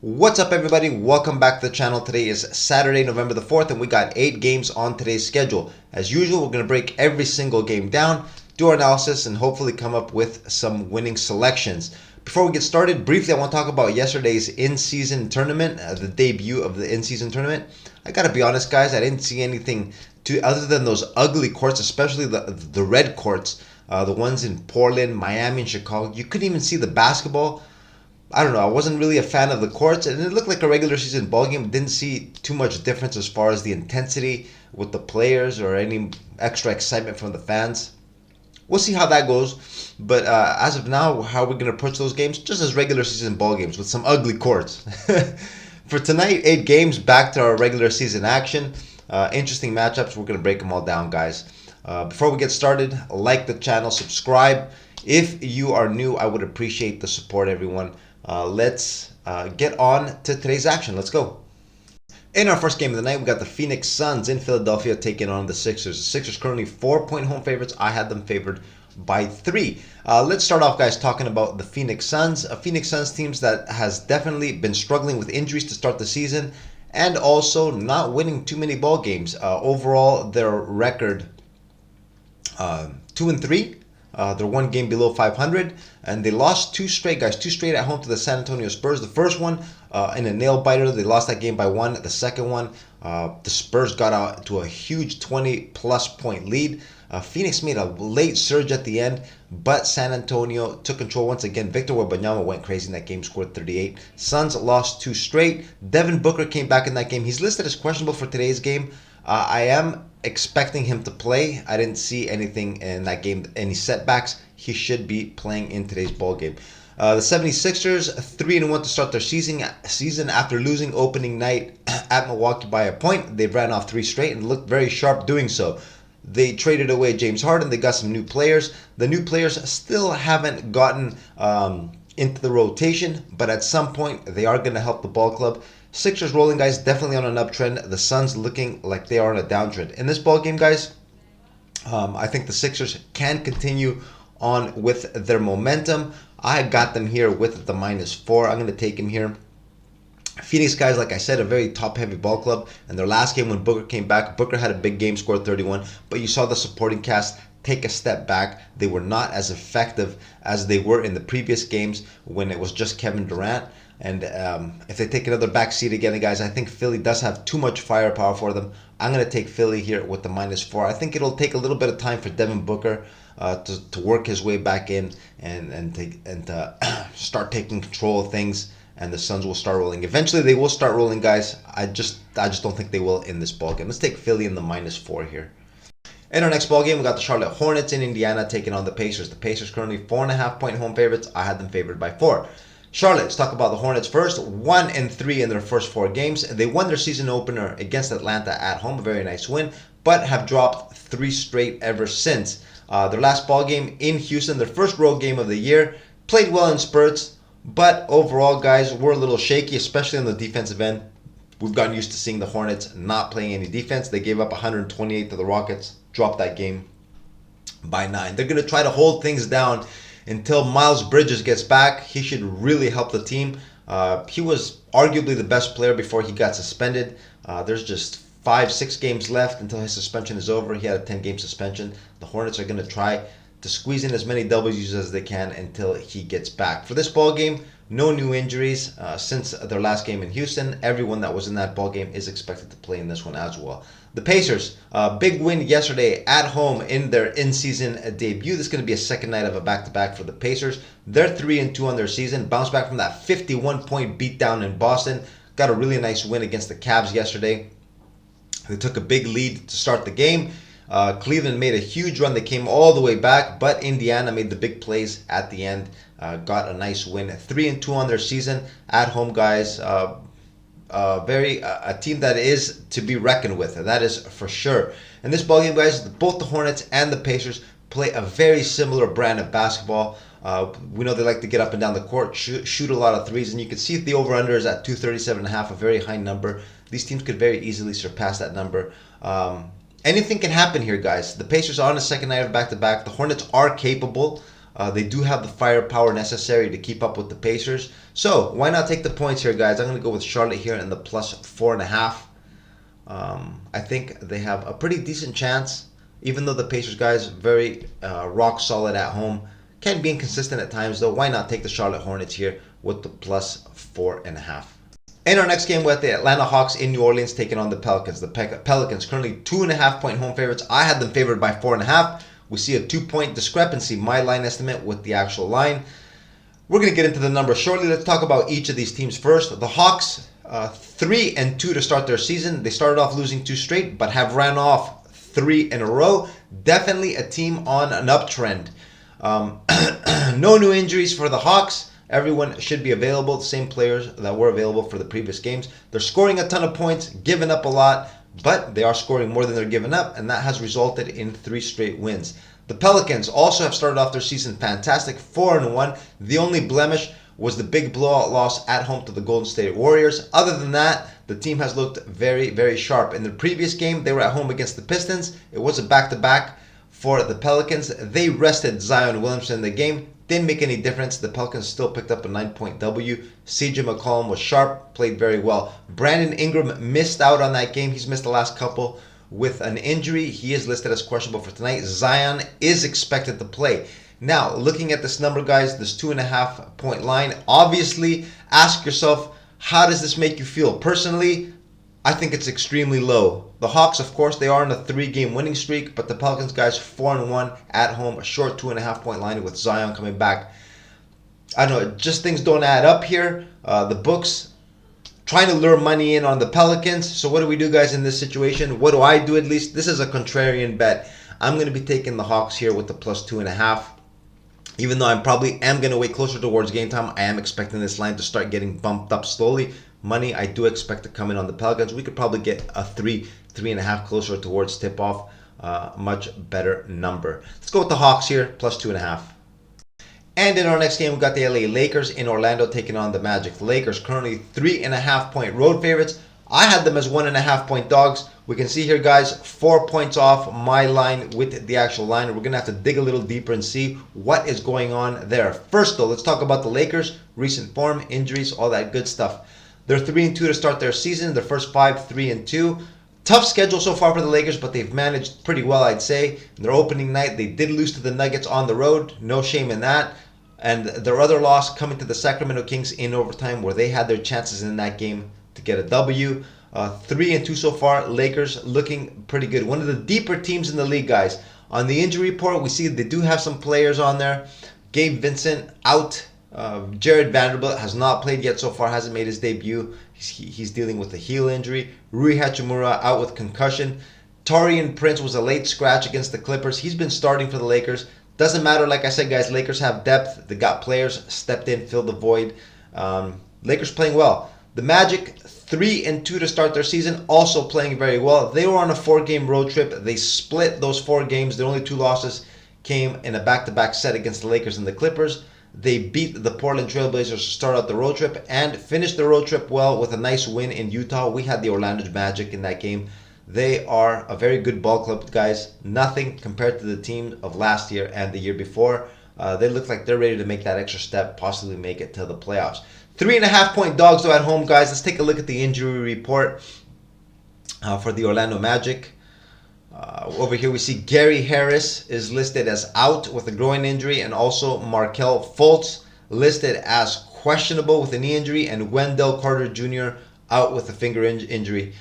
What's up, everybody? Welcome back to the channel. Today is Saturday, November the 4th, and we got 8 games on today's schedule. As usual, we're going to break every single game down, do our analysis, and hopefully come up with some winning selections. Before we get started, briefly, I want to talk about yesterday's in-season tournament, the debut of the in-season tournament. I got to be honest, guys, I didn't see anything other than those ugly courts, especially the red courts, the ones in Portland, Miami, and Chicago. You couldn't even see the basketball. I don't know. I wasn't really a fan of the courts, and it looked like a regular season ball game. Didn't see too much difference as far as the intensity with the players or any extra excitement from the fans. We'll see how that goes. But as of now, how we're going to approach those games, just as regular season ball games with some ugly courts. For tonight, 8 games, back to our regular season action. Interesting matchups. We're going to break them all down, guys. Before we get started, like the channel, subscribe. If you are new, I would appreciate the support, everyone. Let's get on to today's action. Let's go. In our first game of the night, we got the Phoenix Suns in Philadelphia taking on the Sixers. The Sixers currently 4-point home favorites. I had them favored by 3. Let's start off, guys, talking about the Phoenix Suns. A Phoenix Suns teams that has definitely been struggling with injuries to start the season and also not winning too many ball games. Overall, their record 2-3. They're 1 game below 500, and they lost 2 straight, guys. 2 straight at home to the San Antonio Spurs. The first one in a nail biter, they lost that game by 1. The second one, the Spurs got out to a huge 20-plus point lead. Phoenix made a late surge at the end, but San Antonio took control once again. Victor Wembanyama went crazy in that game, scored 38. Suns lost 2 straight. Devin Booker came back in that game. He's listed as questionable for today's game. I am expecting him to play. I didn't see anything in that game, any setbacks. He should be playing in today's ball game. The 76ers 3-1 to start their season after losing opening night at Milwaukee by a point. They ran off 3 straight and looked very sharp doing so. They traded away James Harden. They got some new players. The new players still haven't gotten into the rotation, but at some point they are going to help the ball club. Sixers rolling, guys, definitely on an uptrend. The Suns looking like they are on a downtrend. In this ball game, guys, I think the Sixers can continue on with their momentum. I got them here with the -4. I'm going to take them here. Phoenix, guys, like I said, a very top-heavy ball club. And their last game when Booker came back, Booker had a big game, scored 31. But you saw the supporting cast take a step back. They were not as effective as they were in the previous games when it was just Kevin Durant. And if they take another back seat again, guys, I think Philly does have too much firepower for them. I'm going to take Philly here with the -4. I think it'll take a little bit of time for Devin Booker to work his way back in and start taking control of things. And the Suns will start rolling. Eventually, they will start rolling, guys. I just don't think they will in this ball game. Let's take Philly in the -4 here. In our next ball game, we got the Charlotte Hornets in Indiana taking on the Pacers. The Pacers currently 4.5-point home favorites. I had them favored by 4. Charlotte, let's talk about the Hornets first. 1-3 in their first 4 games. They won their season opener against Atlanta at home. A very nice win, but have dropped 3 straight ever since. Their last ball game in Houston, their first road game of the year. Played well in spurts, but overall, guys, we're a little shaky, especially on the defensive end. We've gotten used to seeing the Hornets not playing any defense. They gave up 128 to the Rockets, dropped that game by 9. They're going to try to hold things down until Miles Bridges gets back. He should really help the team. He was arguably the best player before he got suspended. There's just 5-6 games left until his suspension is over. He had a 10-game suspension. The Hornets are going to try to squeeze in as many W's as they can until he gets back. For this ball game, no new injuries since their last game in Houston. Everyone that was in that ball game is expected to play in this one as well. The Pacers, big win yesterday at home in their in-season debut. This is going to be a second night of a back-to-back for the Pacers. They're 3-2 on their season. Bounced back from that 51-point beatdown in Boston. Got a really nice win against the Cavs yesterday. They took a big lead to start the game. Cleveland made a huge run. They came all the way back, but Indiana made the big plays at the end. Got a nice win. 3-2 on their season at home, guys. A team that is to be reckoned with. That is for sure. In this ballgame, guys, both the Hornets and the Pacers play a very similar brand of basketball. We know they like to get up and down the court, shoot a lot of threes, and you can see if the over-under is at 237.5, a very high number. These teams could very easily surpass that number. Anything can happen here, guys. The Pacers are on a second night of back-to-back. The Hornets are capable. They do have the firepower necessary to keep up with the Pacers. So why not take the points here, guys? I'm going to go with Charlotte here in the plus 4.5. I think they have a pretty decent chance, even though the Pacers, guys, very rock solid at home. Can be inconsistent at times, though. Why not take the Charlotte Hornets here with the plus 4.5? In our next game, we have the Atlanta Hawks in New Orleans taking on the Pelicans. The Pelicans currently 2.5-point home favorites. I had them favored by 4.5. We see a 2-point discrepancy, my line estimate with the actual line. We're going to get into the numbers shortly. Let's talk about each of these teams first. The Hawks, 3-2 to start their season. They started off losing 2 straight, but have ran off 3 in a row. Definitely a team on an uptrend. No new injuries for the Hawks. Everyone should be available. The same players that were available for the previous games. They're scoring a ton of points, giving up a lot, but they are scoring more than they're giving up, and that has resulted in 3 straight wins. The Pelicans also have started off their season fantastic, 4-1. The only blemish was the big blowout loss at home to the Golden State Warriors. Other than that, the team has looked very, very sharp. In the previous game, they were at home against the Pistons. It was a back-to-back for the Pelicans. They rested Zion Williamson in the game. Didn't make any difference. The Pelicans still picked up a 9-point W. CJ McCollum was sharp, played very well. Brandon Ingram missed out on that game. He's missed the last couple with an injury. He is listed as questionable for tonight. Zion is expected to play. Now, looking at this number, guys, this 2.5-point line, obviously, ask yourself, how does this make you feel? Personally, I think it's extremely low. The Hawks, of course, they are on a 3-game winning streak, but the Pelicans, guys, 4-1 at home, a short 2.5-point line with Zion coming back. I don't know, just things don't add up here. The books trying to lure money in on the Pelicans. So what do we do, guys, in this situation? What do I do, at least? This is a contrarian bet. I'm going to be taking the Hawks here with the plus 2.5. Even though I probably am going to wait closer towards game time, I am expecting this line to start getting bumped up slowly. Money, I do expect to come in on the Pelicans. We could probably get a 3.5 closer towards tip-off. Much better number. Let's go with the Hawks here, plus 2.5. And in our next game, we've got the LA Lakers in Orlando taking on the Magic. The Lakers currently 3.5-point road favorites. I had them as 1.5-point dogs. We can see here, guys, 4 points off my line with the actual line. We're going to have to dig a little deeper and see what is going on there. First, though, let's talk about the Lakers. Recent form, injuries, all that good stuff. They're 3-2 to start their season. Their first 5, 3-2. Tough schedule so far for the Lakers, but they've managed pretty well, I'd say. In their opening night, they did lose to the Nuggets on the road. No shame in that. And their other loss coming to the Sacramento Kings in overtime, where they had their chances in that game to get a W. 3-2 so far. Lakers looking pretty good. One of the deeper teams in the league, guys. On the injury report, we see they do have some players on there. Gabe Vincent out. Jared Vanderbilt has not played yet so far, hasn't made his debut. He's dealing with a heel injury. Rui Hachimura out with concussion. Taurean Prince was a late scratch against the Clippers. He's been starting for the Lakers. Doesn't matter, like I said, guys, Lakers have depth. They got players, stepped in, filled the void. Lakers playing well. The Magic, 3-2 to start their season, also playing very well. They were on a 4-game road trip. They split those 4 games. Their only 2 losses came in a back-to-back set against the Lakers and the Clippers. They beat the Portland Trailblazers to start out the road trip and finished the road trip well with a nice win in Utah. We had the Orlando Magic in that game. They are a very good ball club, guys. Nothing compared to the team of last year and the year before. They look like they're ready to make that extra step, possibly make it to the playoffs. 3.5-point dogs, though, at home, guys. Let's take a look at the injury report for the Orlando Magic. Over here we see Gary Harris is listed as out with a groin injury, and also Markelle Fultz listed as questionable with a knee injury, and Wendell Carter Jr. out with a finger injury.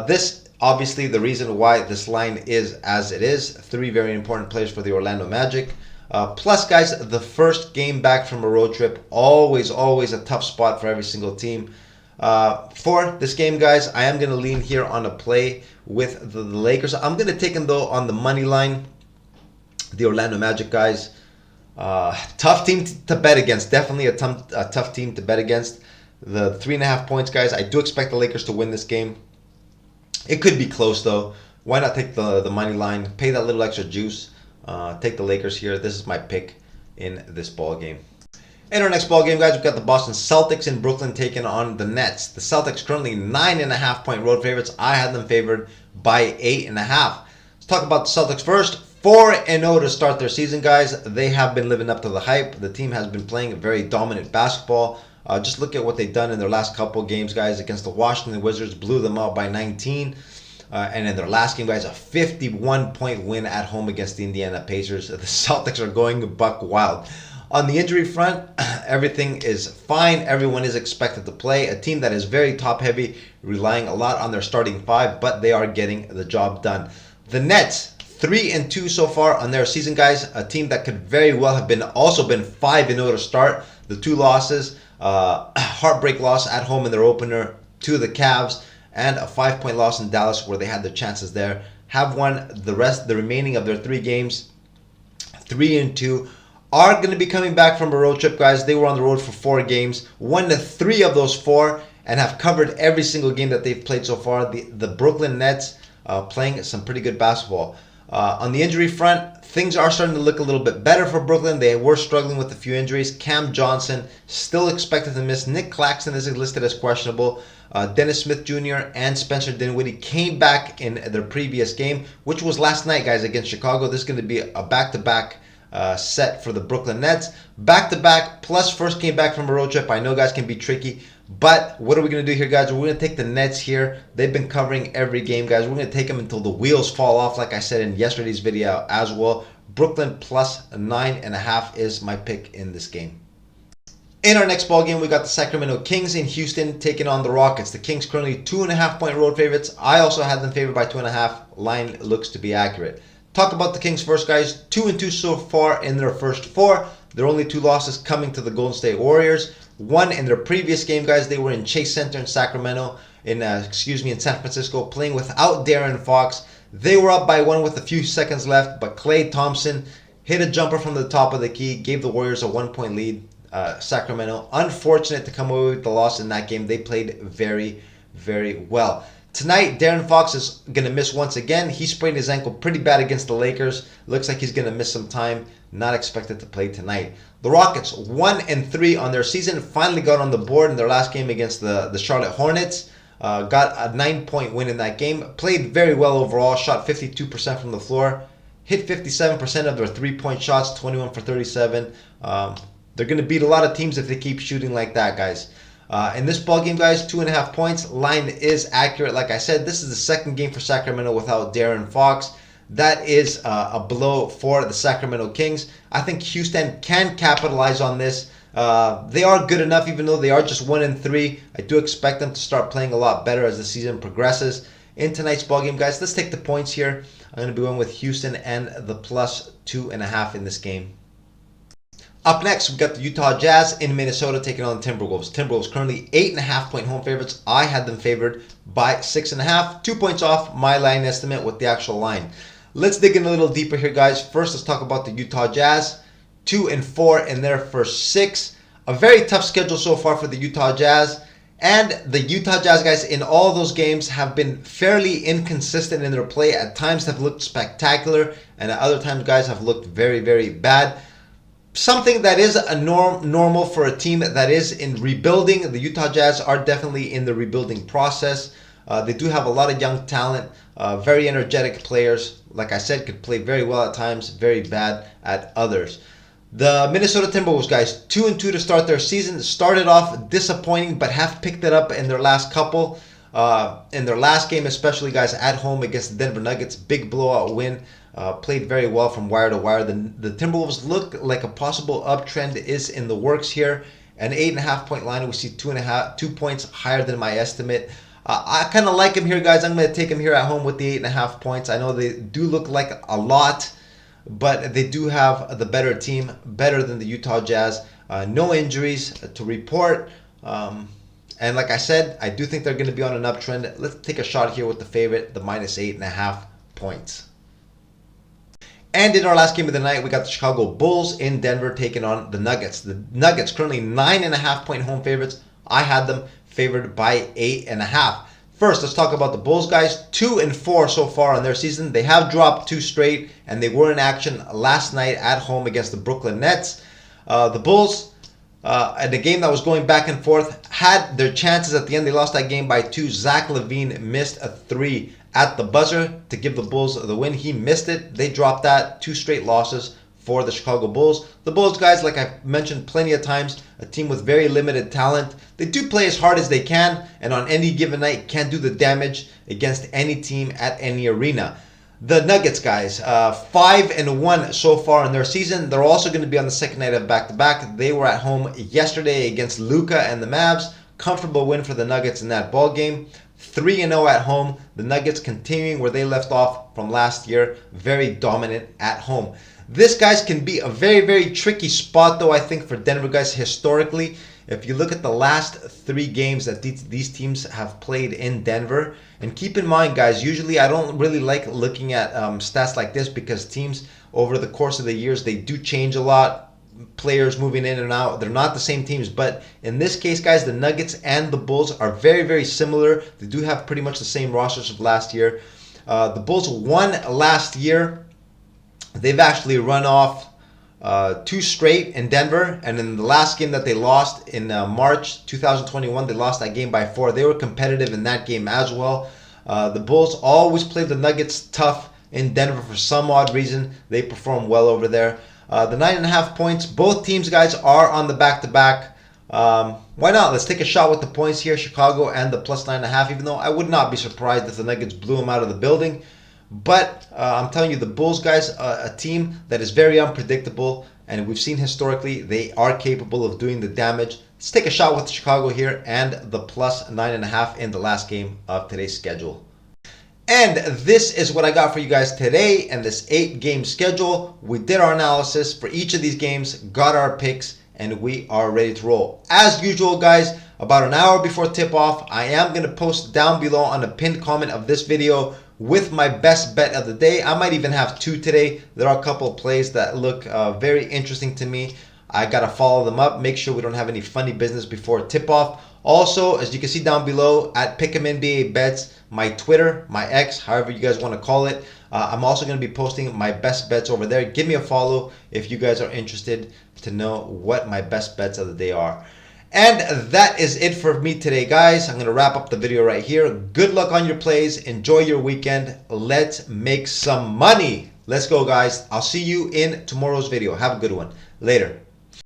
This obviously the reason why this line is as it is. 3 very important players for the Orlando Magic. Plus, guys, the first game back from a road trip, always a tough spot for every single team. For this game, guys, I am going to lean here on a play with the Lakers. I'm going to take them, though, on the money line. The Orlando Magic, guys. Tough team to bet against. Definitely a tough team to bet against. The 3.5 points, guys. I do expect the Lakers to win this game. It could be close, though. Why not take the money line? Pay that little extra juice. Take the Lakers here. This is my pick in this ball game. In our next ball game, guys, we've got the Boston Celtics in Brooklyn taking on the Nets. The Celtics currently 9.5-point road favorites. I had them favored by 8.5. Let's talk about the Celtics first. 4-0 to start their season, guys. They have been living up to the hype. The team has been playing very dominant basketball. Just look at what they've done in their last couple of games, guys. Against the Washington Wizards, blew them out by 19. And in their last game, guys, a 51-point win at home against the Indiana Pacers. The Celtics are going buck wild. On the injury front, everything is fine. Everyone is expected to play. A team that is very top-heavy, relying a lot on their starting five, but they are getting the job done. The Nets, 3-2 so far on their season, guys. A team that could very well have been 5-0 to start. The two losses, heartbreak loss at home in their opener to the Cavs, and a 5-point loss in Dallas where they had their chances there. Have won the remaining of their 3 games, 3-2. Are going to be coming back from a road trip, guys. They were on the road for 4 games, won 3 of those 4, and have covered every single game that they've played so far. The Brooklyn Nets playing some pretty good basketball. On the injury front, things are starting to look a little bit better for Brooklyn. They were struggling with a few injuries. Cam Johnson still expected to miss. Nick Claxton is listed as questionable. Dennis Smith Jr. and Spencer Dinwiddie came back in their previous game, which was last night, guys, against Chicago. This is going to be a back-to-back set for the Brooklyn Nets. Back-to-back, plus first came back from a road trip. I know, guys, can be tricky. But what are we going to do here, guys? We're going to take the Nets here. They've been covering every game, guys. We're going to take them until the wheels fall off, like I said in yesterday's video as well. Brooklyn plus 9.5 is my pick in this game. In our next ball game, we got the Sacramento Kings in Houston taking on the Rockets. The Kings currently 2.5-point road favorites. I also had them favored by 2.5. Line looks to be accurate. Talk about the Kings first, guys. 2-2 so far in their first 4. Their only 2 losses coming to the Golden State Warriors. 1 in their previous game, guys. They were in Chase Center in Sacramento, in San Francisco, playing without De'Aaron Fox. They were up by 1 with a few seconds left, but Klay Thompson hit a jumper from the top of the key, gave the Warriors a 1-point lead. Sacramento, unfortunate to come away with the loss in that game. They played very, very well. Tonight, De'Aaron Fox is going to miss once again. He sprained his ankle pretty bad against the Lakers. Looks like he's going to miss some time. Not expected to play tonight. The Rockets, 1-3 on their season. Finally got on the board in their last game against the Charlotte Hornets. Got a 9-point win in that game. Played very well overall. Shot 52% from the floor. Hit 57% of their 3-point shots. 21 for 37. They're going to beat a lot of teams if they keep shooting like that, guys. In this ball game, guys, 2.5 points. Line is accurate. Like I said, this is the second game for Sacramento without De'Aaron Fox. That is a blow for the Sacramento Kings. I think Houston can capitalize on this. They are good enough, even though they are just 1-3. I do expect them to start playing a lot better as the season progresses. In tonight's ball game, guys, let's take the points here. I'm going to be going with Houston and the plus 2.5 in this game. Up next, we've got the Utah Jazz in Minnesota taking on the Timberwolves. Timberwolves currently 8.5-point home favorites. I had them favored by 6.5. 2 points off my line estimate with the actual line. Let's dig in a little deeper here, guys. First, let's talk about the Utah Jazz. 2-4 in their first 6. A very tough schedule so far for the Utah Jazz. And the Utah Jazz, guys, in all those games have been fairly inconsistent in their play. At times have looked spectacular, and at other times, guys, have looked very, very bad. Something that is a normal for a team that is in rebuilding. The Utah Jazz are definitely in the rebuilding process. They do have a lot of young talent, very energetic players. Like I said, could play very well at times, very bad at others. The Minnesota Timberwolves, guys, 2-2 to start their season. Started off disappointing, but have picked it up in their last couple. In their last game, especially, guys, at home against the Denver Nuggets. Big blowout win. Played very well from wire to wire. The Timberwolves look like a possible uptrend is in the works here. An 8.5-point line. We see 2 points higher than my estimate. I kind of like him here, guys. I'm going to take him here at home with the 8.5 points. I know they do look like a lot, but they do have the better team, better than the Utah Jazz. No injuries to report. And like I said, I do think they're going to be on an uptrend. Let's take a shot here with the favorite, the minus 8.5 points. And in our last game of the night, we got the Chicago Bulls in Denver taking on the Nuggets. The Nuggets currently 9.5-point home favorites. I had them favored by 8.5. First, let's talk about the Bulls, guys. 2-4 so far on their season. They have dropped 2 straight, and they were in action last night at home against the Brooklyn Nets. The Bulls And a game that was going back and forth, had their chances at the end. They lost that game by 2. Zach LaVine missed a 3 at the buzzer to give the Bulls the win. He missed it. They dropped that. 2 straight losses for the Chicago Bulls. The Bulls, guys, like I've mentioned plenty of times, a team with very limited talent. They do play as hard as they can, and on any given night can do the damage against any team at any arena. The Nuggets, guys, 5-1 so far in their season. They're also going to be on the second night of back-to-back. They were at home yesterday against Luka and the Mavs. Comfortable win for the Nuggets in that ball game. 3-0 at home. The Nuggets continuing where they left off from last year. Very dominant at home. This, guys, can be a very, very tricky spot, though, I think, for Denver, guys, historically. If you look at the last 3 games that these teams have played in Denver, and keep in mind, guys, usually I don't really like looking at stats like this because teams over the course of the years, they do change a lot. Players moving in and out, they're not the same teams. But in this case, guys, the Nuggets and the Bulls are very, very similar. They do have pretty much the same rosters of last year. The Bulls won last year. They've actually run off 2 straight in Denver, and in the last game that they lost in March 2021, they lost that game by 4. They were competitive in that game as well. The Bulls always play the Nuggets tough in Denver for some odd reason. They perform well over there. The 9.5 points, both teams, guys, are on the back-to-back. Why not? Let's take a shot with the points here, Chicago and the plus 9.5, even though I would not be surprised if the Nuggets blew them out of the building. But I'm telling you, the Bulls, guys, a team that is very unpredictable, and we've seen historically they are capable of doing the damage. Let's take a shot with Chicago here and the plus 9.5 in the last game of today's schedule. And this is what I got for you guys today in this 8-game schedule. We did our analysis for each of these games, got our picks, and we are ready to roll. As usual, guys, about an hour before tip-off, I am going to post down below on a pinned comment of this video with my best bet of the day. I might even have 2 today. There are a couple of plays that look very interesting to me. I got to follow them up, make sure we don't have any funny business before tip-off. Also, as you can see down below, at Pick'emNBA Bets, my Twitter, my X, however you guys want to call it. I'm also going to be posting my best bets over there. Give me a follow if you guys are interested to know what my best bets of the day are. And that is it for me today, guys. I'm going to wrap up the video right here. Good luck on your plays. Enjoy your weekend. Let's make some money. Let's go, guys. I'll see you in tomorrow's video. Have a good one. Later.